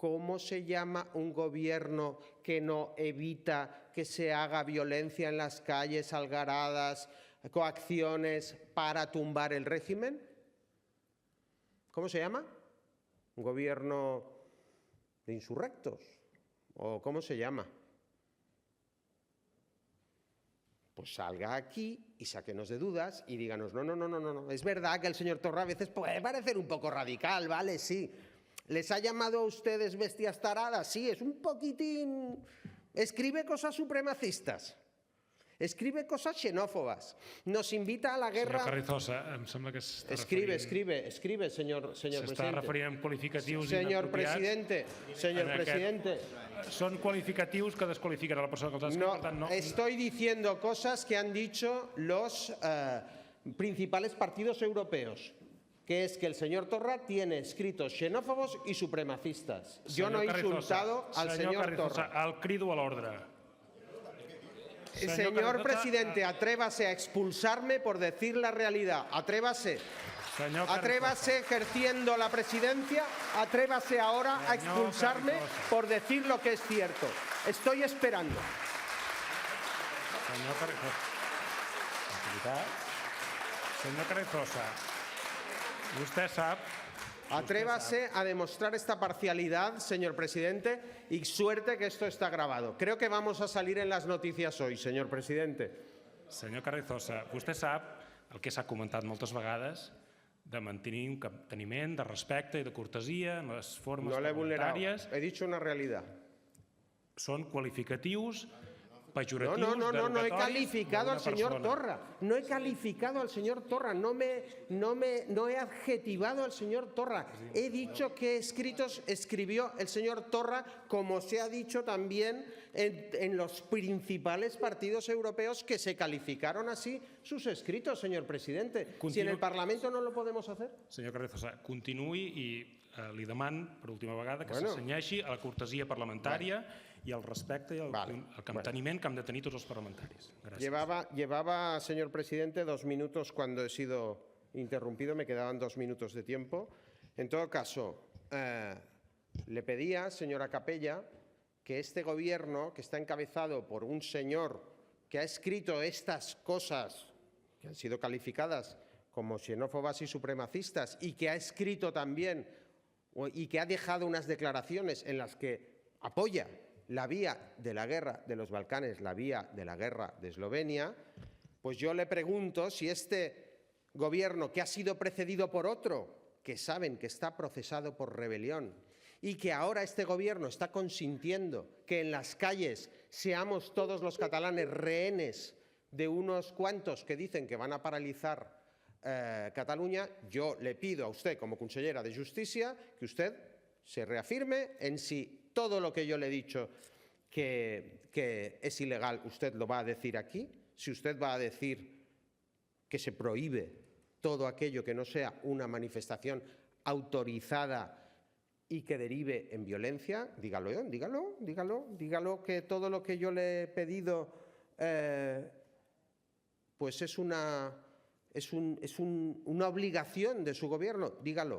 ¿Cómo se llama un gobierno que no evita que se haga violencia en las calles, algaradas, coacciones para tumbar el régimen? ¿Cómo se llama? ¿Un gobierno de insurrectos? ¿O cómo se llama? Pues salga aquí y sáquenos de dudas y díganos, no. Es verdad que el señor Torra a veces puede parecer un poco radical, ¿vale? Sí. ¿Les ha llamado a ustedes bestias taradas? Sí, es un poquitín... Escribe cosas supremacistas. Escribe cosas xenófobas. Nos invita a la guerra... Senyor Carrizosa, em sembla que s'està Escribe, señor presidente. S'està referint amb qualificatius Señor inapropiats. presidente. Són qualificatius que desqualifiquen a la persona que els ha escrit, per tant, no... Estoy diciendo cosas que han dicho los principales partidos europeos, que es que el señor Torra tiene escritos xenófobos y supremacistas. Yo no he insultado al señor Torra. El crido a l'ordre. Señor presidente, atrévase a expulsarme por decir la realidad. Atrévase. Atrévase ejerciendo la presidencia, atrévase ahora a expulsarme por decir lo que es cierto. Estoy esperando. Senyor Carrizosa, vostè sap... Atrévase a demostrar esta parcialidad, señor presidente, y suerte que esto está grabado. Creo que vamos a salir en las noticias hoy, señor presidente. Senyor Carrizosa, vostè sap el que s'ha comentat moltes vegades de mantenir un capteniment, de respecte i de cortesia en les formes parlamentàries. He dicho una realidad. Són qualificatius pejoratius, no he calificado al señor Torra. No he calificado al señor Torra. No he adjetivado al señor Torra. He dicho qué escritos escribió el señor Torra, como se ha dicho también en los principales partidos europeos que se calificaron así sus escritos, señor presidente. Si en el Parlamento no lo podemos hacer. Senyor Carrizosa, continuï i li deman per última vegada que s'assenyeixi a la cortesia parlamentària y al respecte y al capteniment que han de tenir tots els parlamentaris. Gràcies. Llevaba, señor presidente, 2 minutos cuando he sido interrumpido, me quedaban 2 minutos de tiempo. En todo caso, le pedía, señora Capella, que este gobierno, que está encabezado por un señor que ha escrito estas cosas, que han sido calificadas como xenófobas y supremacistas, y que ha escrito también, y que ha dejado unas declaraciones en las que apoya la vía de la guerra de los Balcanes, la vía de la guerra de Eslovenia, pues yo le pregunto si este gobierno, que ha sido precedido por otro, que saben que está procesado por rebelión, y que ahora este gobierno está consintiendo que en las calles seamos todos los catalanes rehenes de unos cuantos que dicen que van a paralizar Cataluña, yo le pido a usted, como consellera de Justicia, que usted se reafirme en si todo lo que yo le he dicho que es ilegal, usted lo va a decir aquí, si usted va a decir que se prohíbe todo aquello que no sea una manifestación autorizada y que derive en violencia, dígalo que todo lo que yo le he pedido pues es una obligación de su gobierno, dígalo.